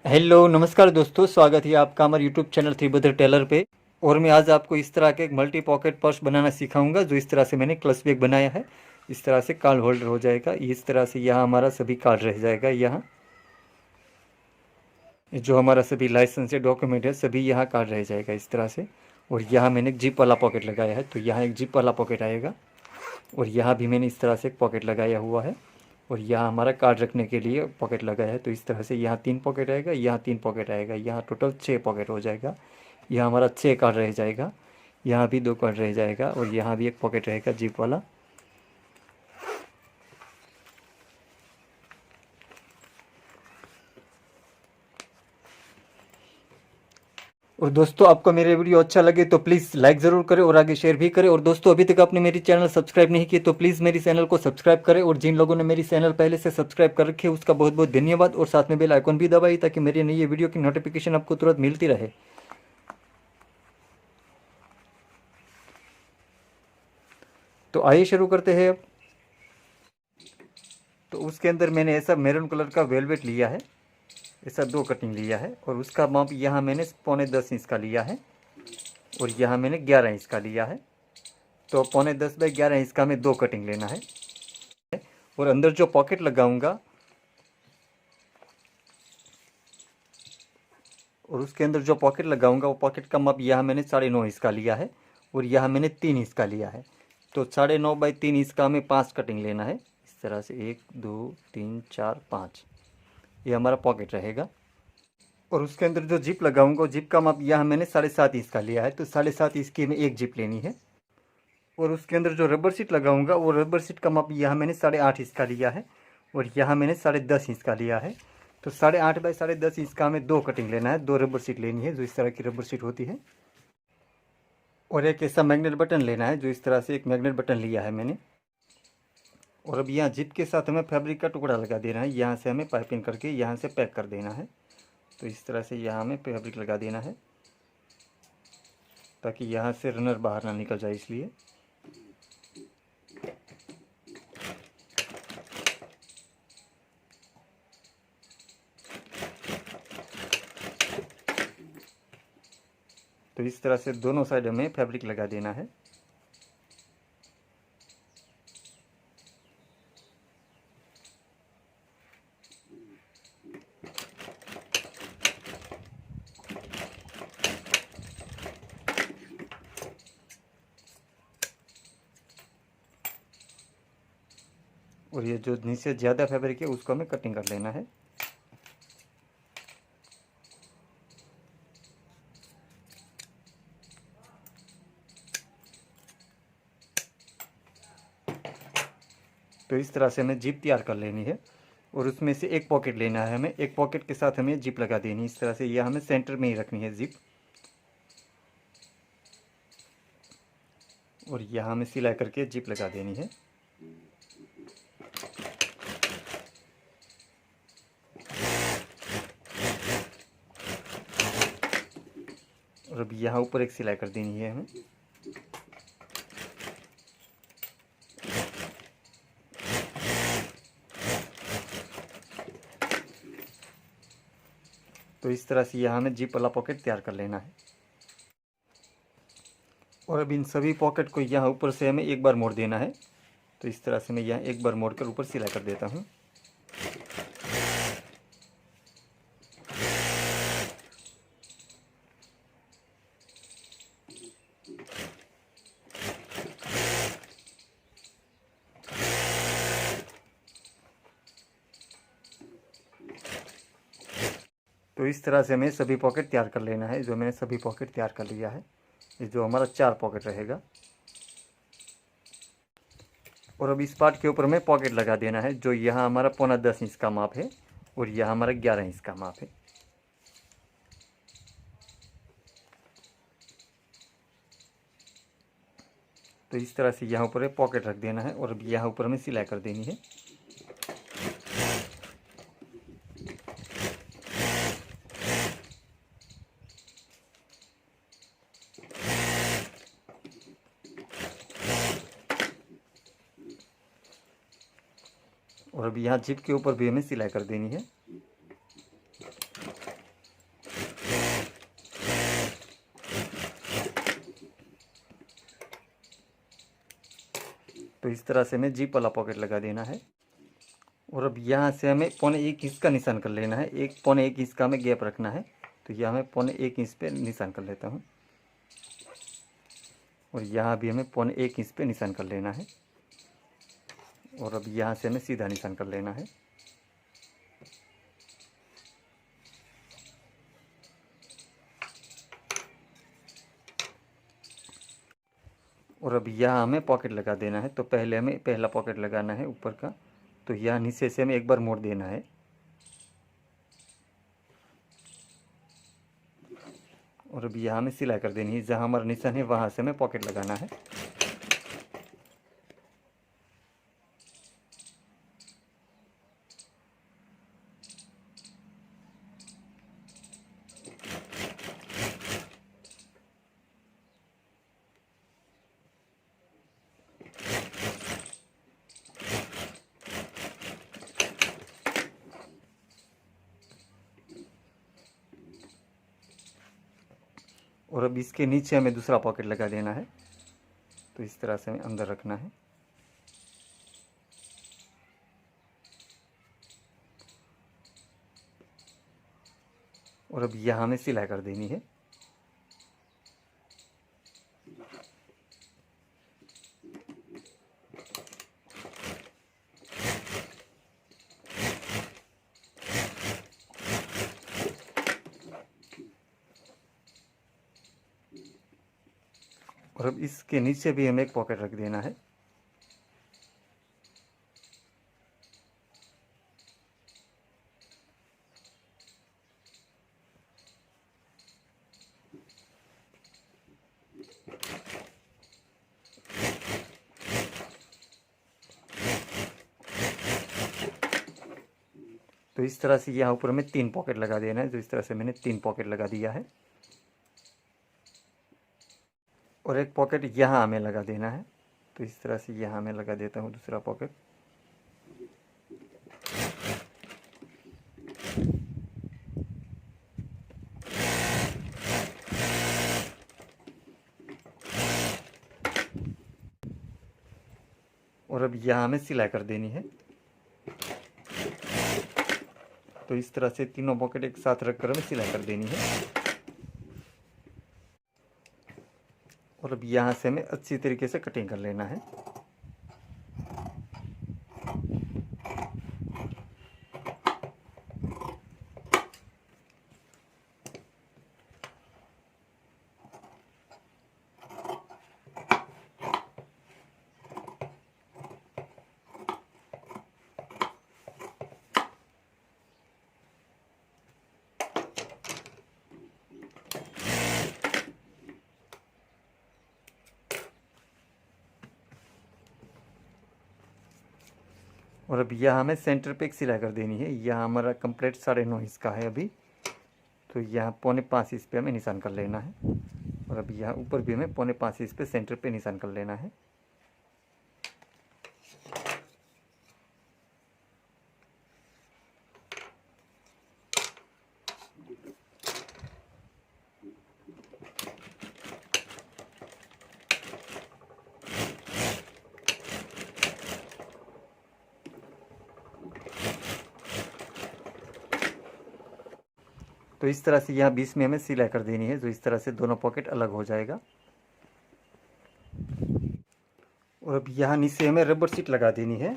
Hello नमस्कार दोस्तों, स्वागत है आपका हमारे यूट्यूब चैनल थ्रीभद्र टेलर पे। और मैं आज आपको इस तरह के एक मल्टी पॉकेट पर्स बनाना सिखाऊंगा, जो इस तरह से मैंने क्लच बैग बनाया है। इस तरह से कार्ड होल्डर हो जाएगा। इस तरह से यहाँ हमारा सभी कार्ड रह जाएगा। यहाँ जो हमारा सभी लाइसेंस या डॉक्यूमेंट है सभी यहाँ कार्ड रह जाएगा इस तरह से। और यहाँ मैंने एक जिप वाला पॉकेट लगाया है, तो यहाँ एक जिप वाला पॉकेट आएगा। और यहाँ भी मैंने इस तरह से एक पॉकेट लगाया हुआ है। और यहाँ हमारा कार्ड रखने के लिए पॉकेट लगाया है, तो इस तरह से यहाँ 3 पॉकेट आएगा, यहाँ 3 पॉकेट आएगा, यहाँ टोटल 6 पॉकेट हो जाएगा। यहाँ हमारा 6 कार्ड रह जाएगा। यहाँ भी 2 कार्ड रह जाएगा और यहाँ भी एक पॉकेट रहेगा जिप वाला। और दोस्तों, आपको मेरे वीडियो अच्छा लगे तो प्लीज़ लाइक ज़रूर करें और आगे शेयर भी करें। और दोस्तों, अभी तक आपने मेरी चैनल सब्सक्राइब नहीं की तो प्लीज़ मेरी चैनल को सब्सक्राइब करें। और जिन लोगों ने मेरी चैनल पहले से सब्सक्राइब कर रखी है उसका बहुत बहुत धन्यवाद। और साथ में बेल आइकन भी दबाइए ताकि मेरी नई वीडियो की नोटिफिकेशन आपको तुरंत मिलती रहे। तो आइए शुरू करते हैं अब। तो उसके अंदर मैंने ऐसा मैरून कलर का वेलवेट लिया है, ऐसा 2 कटिंग लिया है। और उसका माप यहाँ मैंने 9.25 इंच का लिया है और यहाँ मैंने 11 इंच का लिया है। तो 9.10 बाई 11 इंच का हमें 2 कटिंग लेना है। और अंदर जो पॉकेट लगाऊंगा और उसके अंदर जो पॉकेट लगाऊंगा वो पॉकेट का माप यहाँ मैंने 9.5 इंच का लिया है और यहाँ मैंने 3 इंच का लिया है। तो 9.5 बाई 3 इंच का हमें 5 कटिंग लेना है। इस तरह से 1 2 3 4 5 ये हमारा पॉकेट रहेगा। और उसके अंदर जो जिप लगाऊंगा जिप का माप यहाँ मैंने 7.5 इंच का लिया है, तो 7.5 इंच की हमें एक जिप लेनी है। और उसके अंदर जो रबर सीट लगाऊंगा वो रबर सीट का माप यहाँ मैंने 8.5 इंच का लिया है और यहाँ मैंने 10.5 इंच का लिया है। तो 8.5 बाई 10.5 इंच का हमें 2 कटिंग लेना है, 2 रबर सीट लेनी है जो इस तरह की रबर सीट होती है। और एक ऐसा मैग्नेट बटन लेना है, जो इस तरह से एक मैग्नेट बटन लिया है मैंने। और अब यहाँ जिप के साथ हमें फैब्रिक का टुकड़ा लगा देना है, यहाँ से हमें पाइपिंग करके यहाँ से पैक कर देना है। तो इस तरह से यहाँ हमें फैब्रिक लगा देना है ताकि यहाँ से रनर बाहर ना निकल जाए, इसलिए। तो इस तरह से दोनों साइड में फैब्रिक लगा देना है। और ये जो नीचे ज़्यादा फैब्रिक है उसको हमें कटिंग कर लेना है। तो इस तरह से हमें जिप तैयार कर लेनी है। और उसमें से एक पॉकेट लेना है हमें, एक पॉकेट के साथ हमें जिप लगा देनी है। इस तरह से यह हमें सेंटर में ही रखनी है जिप। और यहाँ हमें सिलाई करके जिप लगा देनी है। और अब यहाँ ऊपर एक सिलाई कर देनी है हमें। तो इस तरह से यहाँ हमें जिप वाला पॉकेट तैयार कर लेना है। और अब इन सभी पॉकेट को यहाँ ऊपर से हमें एक बार मोड़ देना है। तो इस तरह से मैं यहाँ एक बार मोड़ कर ऊपर सिलाई कर देता हूँ। तो इस तरह से हमें सभी पॉकेट तैयार कर लेना है। जो मैंने सभी पॉकेट तैयार कर लिया है, ये जो हमारा 4 पॉकेट रहेगा। और अब इस पार्ट के ऊपर हमें पॉकेट लगा देना है, जो यहाँ हमारा 9.25 इंच का माप है और यहाँ हमारा 11 इंच का माप है। तो इस तरह से यहाँ ऊपर पॉकेट रख देना है और अब यहाँ ऊपर हमें सिलाई कर देनी है। और अब यहाँ जिप के ऊपर भी हमें सिलाई कर देनी है। तो इस तरह से हमें जीप वाला पॉकेट लगा देना है। और अब यहाँ से हमें 1.25 इंच का निशान कर लेना है। 1.25 इंच का हमें गैप रखना है। तो यहाँ मैं 1.25 इंच पे निशान कर लेता हूँ और यहाँ भी हमें 1.25 इंच पे निशान कर लेना है। और अब यहाँ से हमें सीधा निशान कर लेना है। और अब यहाँ हमें पॉकेट लगा देना है। तो पहले हमें पहला पॉकेट लगाना है ऊपर का। तो यहाँ नीचे से हमें एक बार मोड़ देना है और अब यहाँ हमें सिलाई कर देनी है। जहाँ हमारा निशान है वहाँ से हमें पॉकेट लगाना है। और अब इसके नीचे हमें दूसरा पॉकेट लगा देना है। तो इस तरह से हमें अंदर रखना है। और अब यहाँ हमें सिलाई कर देनी है। और अब इसके नीचे भी हमें एक पॉकेट रख देना है। तो इस तरह से यहाँ ऊपर हमें 3 पॉकेट लगा देना है। तो इस तरह से मैंने 3 पॉकेट लगा दिया है। और एक पॉकेट यहाँ हमें लगा देना है। तो इस तरह से यहाँ मैं लगा देता हूँ दूसरा पॉकेट। और अब यहाँ हमें सिलाई कर देनी है। तो इस तरह से तीनों पॉकेट एक साथ रखकर हमें सिलाई कर देनी है। और अब यहाँ से हमें अच्छी तरीके से कटिंग कर लेना है। और अब यह हमें सेंटर पे एक सिलाई कर देनी है। यह हमारा कंप्लीट 9.5 इंच का है अभी। तो यहाँ 4.25 इंच पे हमें निशान कर लेना है। और अब यहाँ ऊपर भी हमें 4.25 इंच पे सेंटर पे निशान कर लेना है। तो इस तरह से यहाँ बीच में हमें सिलाई कर देनी है। तो इस तरह से दोनों पॉकेट अलग हो जाएगा। और अब यहाँ नीचे हमें रबर शीट लगा देनी है।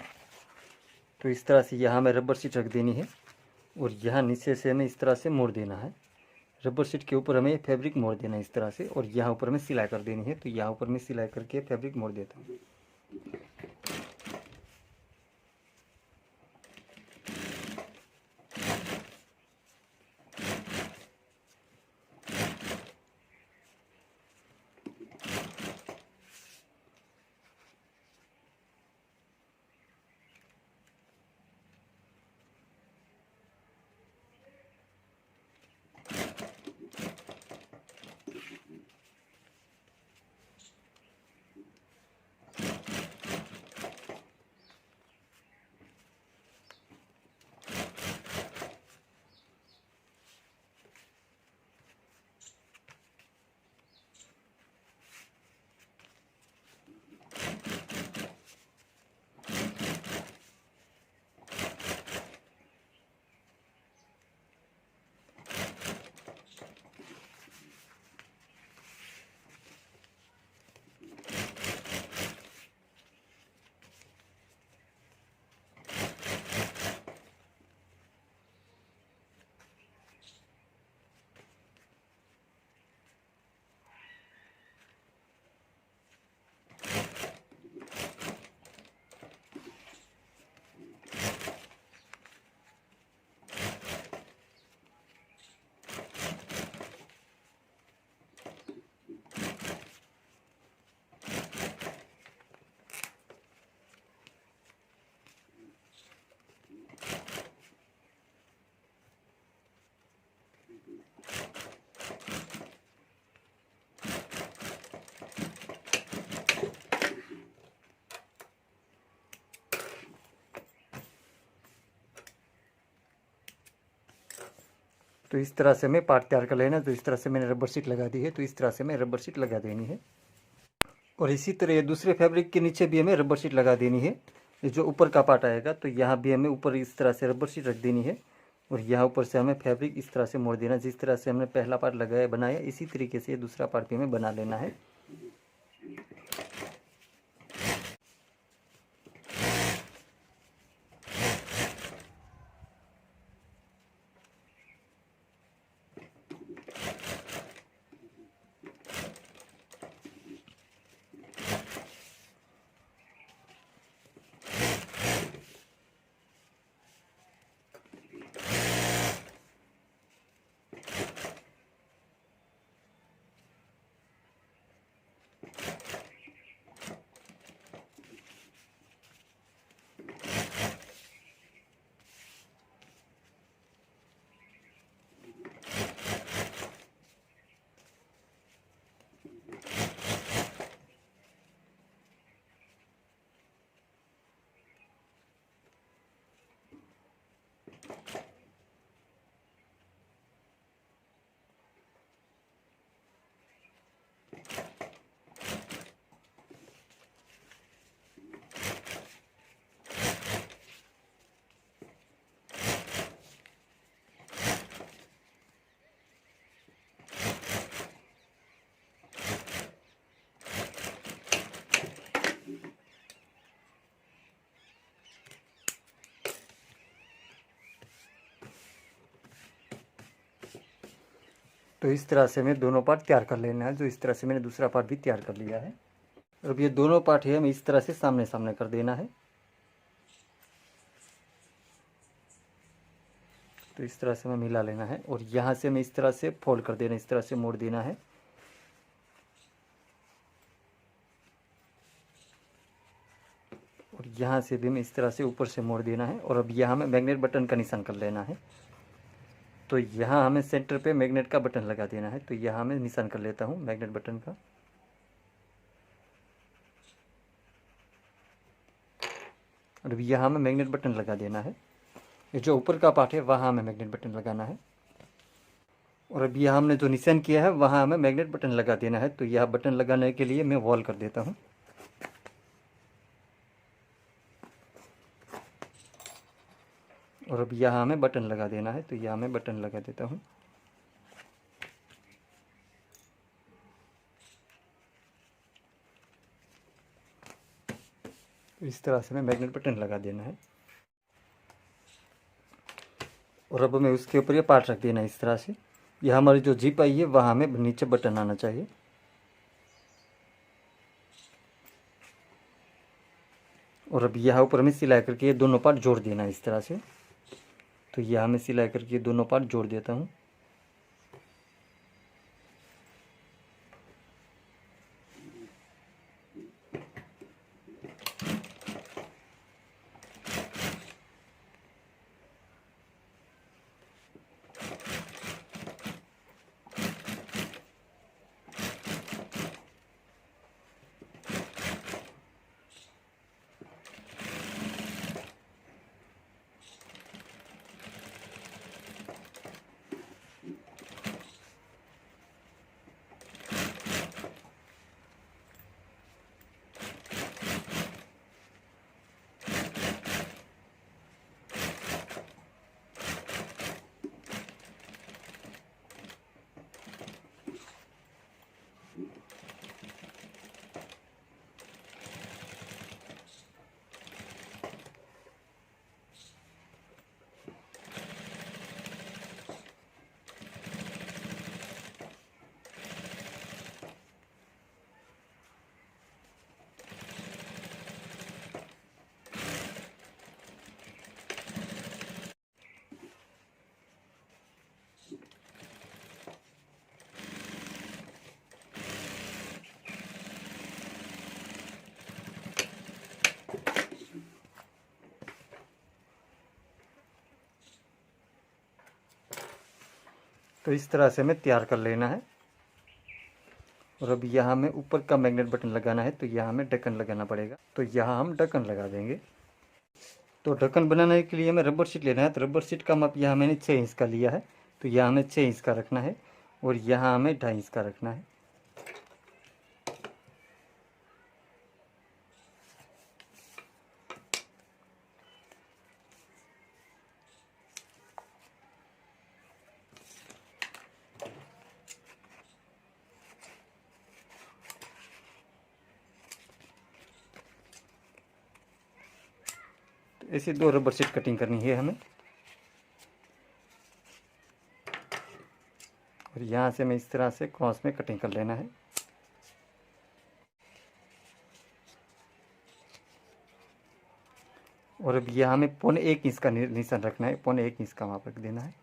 तो इस तरह से यहाँ हमें रबर शीट रख देनी है और यहाँ नीचे से हमें इस तरह से मोड़ देना है। रबर शीट के ऊपर हमें फैब्रिक मोड़ देना है इस तरह से। और यहाँ ऊपर हमें सिलाई कर देनी है। तो यहाँ ऊपर मैं सिलाई करके फैब्रिक मोड़ देता हूँ। तो इस तरह से हमें पार्ट तैयार कर लेना। तो इस तरह से मैंने रबर शीट लगा दी है, तो इस तरह से हमें रबर शीट लगा देनी है। और इसी तरह दूसरे फैब्रिक के नीचे भी हमें रबर शीट लगा देनी है। ये जो ऊपर का पार्ट आएगा तो यहाँ भी हमें ऊपर इस तरह से रबर शीट रख देनी है, और यहाँ ऊपर से हमें फैब्रिक इस तरह से मोड़ देना। जिस तरह से हमने पहला पार्ट लगाया बनाया, इसी तरीके से दूसरा पार्ट भी हमें बना लेना है। तो इस तरह से हमें दोनों पार्ट तैयार कर लेना है। जो इस तरह से मैंने दूसरा पार्ट भी तैयार कर लिया है। और अब ये दोनों पार्ट है हमें इस तरह से सामने सामने कर देना है। तो इस तरह से हमें मिला लेना है, और यहाँ से हमें इस तरह से फोल्ड कर देना, इस तरह से मोड़ देना है। और यहाँ से भी हमें इस तरह से ऊपर से मोड़ देना है। और अब यहाँ हमें मैग्नेट बटन का निशान कर लेना है। तो यहाँ हमें सेंटर पे मैग्नेट का बटन लगा देना है। तो यहाँ मैं निशान कर लेता हूँ मैग्नेट बटन का। और अब यहाँ हमें मैग्नेट बटन लगा देना है। ये जो ऊपर का पार्ट है वहाँ हमें मैग्नेट बटन लगाना है। और अब यहाँ हमने जो निशान किया है वहाँ हमें मैग्नेट बटन लगा देना है। तो यह बटन लगाने के लिए मैं वॉल कर देता हूँ। और अब यहाँ हमें बटन लगा देना है। तो यहाँ मैं बटन लगा देता हूँ। तो इस तरह से हमें मैग्नेट बटन लगा देना है। और अब हमें उसके ऊपर ये पार्ट रख देना है इस तरह से। यह हमारी जो जिप आई है वहाँ हमें नीचे बटन आना चाहिए। और अब यहाँ ऊपर हमें सिलाई करके ये दोनों पार्ट जोड़ देना है इस तरह से। तो यहाँ मैं सिलाई करके दोनों पार्ट जोड़ देता हूँ। तो इस तरह से हमें तैयार कर लेना है। और अब यहाँ हमें ऊपर का मैग्नेट बटन लगाना है, तो यहाँ हमें ढक्कन लगाना पड़ेगा। तो यहाँ हम ढक्कन लगा देंगे। तो ढक्कन बनाने के लिए हमें रबर शीट लेना है। तो रबर शीट का माप यहाँ मैंने 6 इंच का लिया है। तो यहाँ हमें 6 इंच का रखना है और यहाँ हमें 2.5 इंच का रखना है। तो ऐसे 2 रबर शीट कटिंग करनी है हमें। और यहाँ से हमें इस तरह से क्रॉस में कटिंग कर लेना है। और अब यहाँ हमें 1.25 इंच का निशान रखना है। 1.25 इंच का माप रख देना है।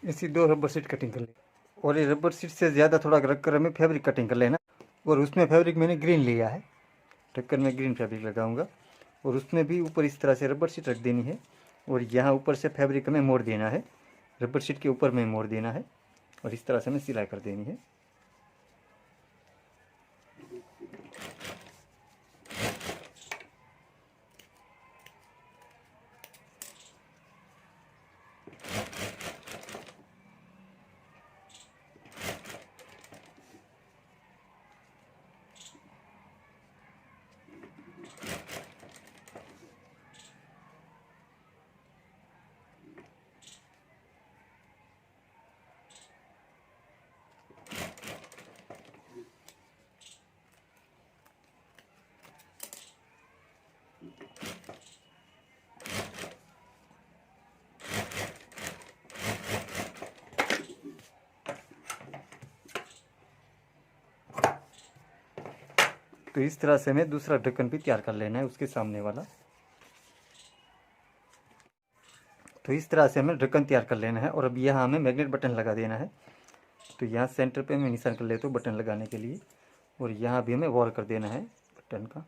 इसी 2 रबर शीट कटिंग कर ले। और ये रबर शीट से ज़्यादा थोड़ा रख कर हमें फैब्रिक कटिंग कर लेना। और उसमें फैब्रिक मैंने ग्रीन लिया है। ढक्कन में ग्रीन फैब्रिक लगाऊंगा। और उसमें भी ऊपर इस तरह से रबर शीट रख देनी है। और यहाँ ऊपर से फैब्रिक हमें मोड़ देना है। रबर शीट के ऊपर में मोड़ देना है और इस तरह से हमें सिलाई कर देनी है। तो इस तरह से हमें दूसरा ढक्कन भी तैयार कर लेना है, उसके सामने वाला। तो इस तरह से हमें ढक्कन तैयार कर लेना है। और अब यहाँ हमें मैग्नेट बटन लगा देना है। तो यहाँ सेंटर पे मैं निशान कर लेता हूँ बटन लगाने के लिए। और यहाँ भी हमें वॉर कर देना है बटन का।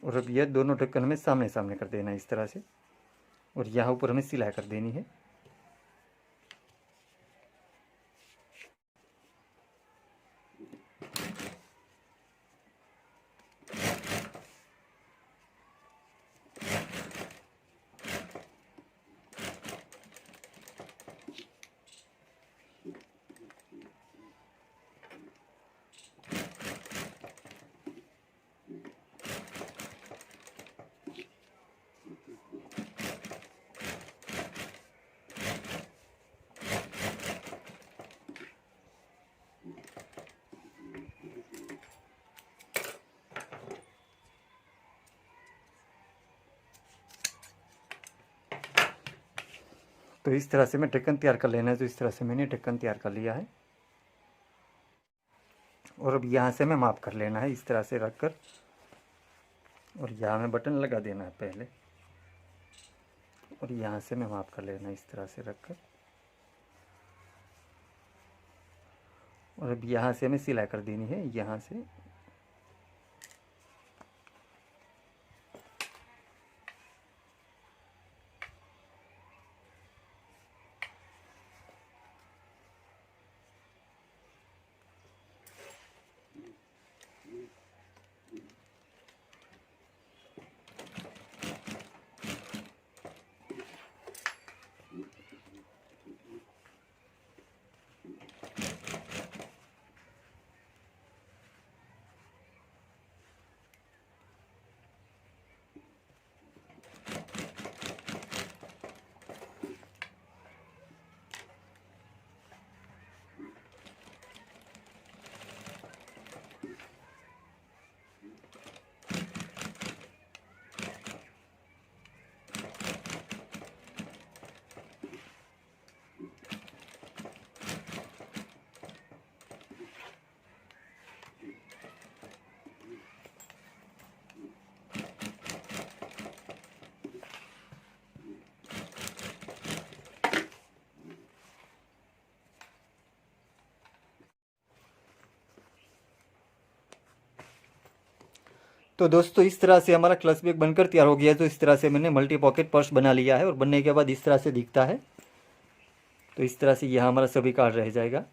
और अब यह दोनों ढक्कन हमें सामने सामने कर देना है इस तरह से। और यहाँ ऊपर हमें सिलाई कर देनी है। तो इस तरह से मैं ढक्कन तैयार कर लेना है। तो इस तरह से मैंने ढक्कन तैयार कर लिया है। और अब यहाँ से हमें माप कर लेना है इस तरह से रख कर। और यहाँ में बटन लगा देना है पहले। और यहाँ से मैं माप कर लेना है इस तरह से रख कर। और अब यहाँ से हमें सिलाई कर देनी है यहाँ से। तो दोस्तों इस तरह से हमारा क्लच बैग बनकर तैयार हो गया है। तो इस तरह से मैंने मल्टी पॉकेट पर्स बना लिया है और बनने के बाद इस तरह से दिखता है। तो इस तरह से यह हमारा सभी कार्ड रह जाएगा।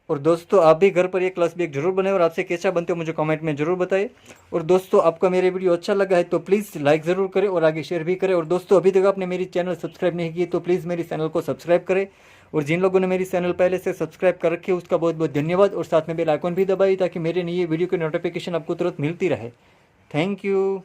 और दोस्तों आप भी घर पर एक क्लच बैग जरूर बनाएं और आपसे कैसा बनते हो मुझे कमेंट में जरूर बताएं। और दोस्तों आपका मेरे वीडियो अच्छा लगा है तो प्लीज़ लाइक ज़रूर करें और आगे शेयर भी करें। और दोस्तों अभी तक आपने मेरी चैनल सब्सक्राइब नहीं की तो प्लीज़ मेरी चैनल को सब्सक्राइब करें। और जिन लोगों ने मेरी चैनल पहले से सब्सक्राइब कर रखी है उसका बहुत बहुत धन्यवाद। और साथ में बेल आइकन भी दबाइए ताकि मेरे नई वीडियो की नोटिफिकेशन आपको तुरंत मिलती रहे। Thank you.